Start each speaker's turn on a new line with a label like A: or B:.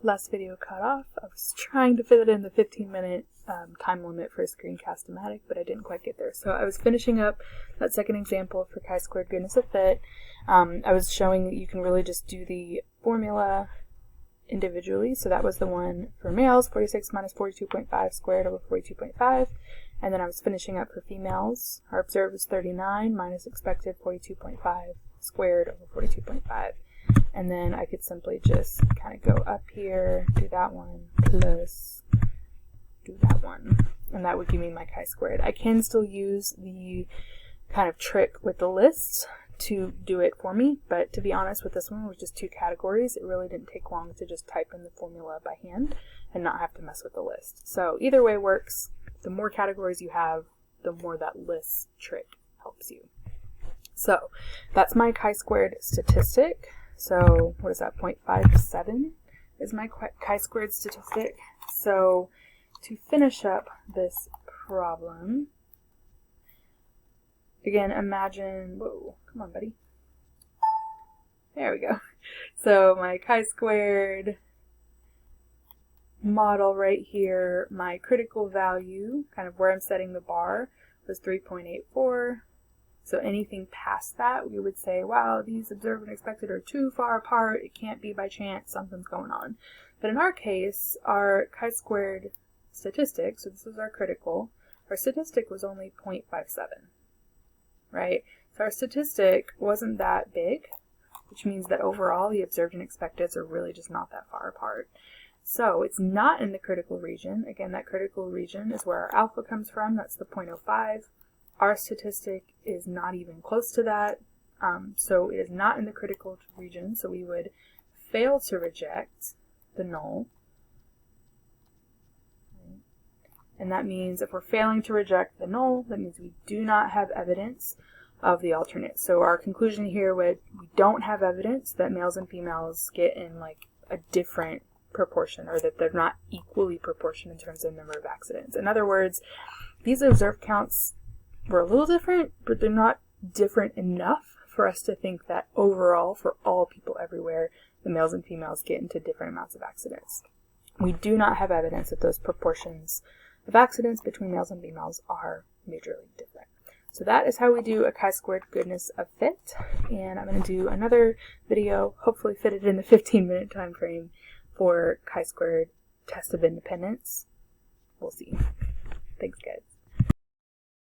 A: last video cut off. I was trying to fit it in the 15-minute time limit for a screencast-o-matic, but I didn't quite get there. So I was finishing up that second example for chi-squared goodness of fit. I was showing that you can really just do the formula individually. So that was the one for males, 46 minus 42.5 squared over 42.5. And then I was finishing up for females. Our observed was 39 minus expected 42.5 squared over 42.5. And then I could simply just kind of go up here, do that one, plus do that one. And that would give me my chi-squared. I can still use the kind of trick with the lists to do it for me, but to be honest, with this one, with just two categories, it really didn't take long to just type in the formula by hand and not have to mess with the list. So either way works. The more categories you have, the more that list trick helps you. So that's my chi-squared statistic. So what is that, 0.57 is my chi-squared statistic. So to finish up this problem, again, imagine, whoa, come on, buddy. There we go. So my chi-squared model right here, my critical value, kind of where I'm setting the bar, was 3.84. So anything past that, we would say, wow, these observed and expected are too far apart. It can't be by chance. Something's going on. But in our case, our chi-squared statistic, so this is our critical, our statistic was only 0.57, right? So our statistic wasn't that big, which means that overall the observed and expecteds are really just not that far apart. So it's not in the critical region. Again, that critical region is where our alpha comes from. That's the 0.05. Our statistic is not even close to that. So it is not in the critical region. So we would fail to reject the null. And that means if we're failing to reject the null, that means we do not have evidence of the alternate. So our conclusion here would, we don't have evidence that males and females get in like a different proportion, or that they're not equally proportioned in terms of number of accidents. In other words, these observed counts were a little different, but they're not different enough for us to think that overall, for all people everywhere, the males and females get into different amounts of accidents. We do not have evidence that those proportions of accidents between males and females are majorly different. So that is how we do a chi-squared goodness of fit, and I'm going to do another video, hopefully fitted in the 15-minute time frame, for chi-squared test of independence. We'll see. Thanks, guys.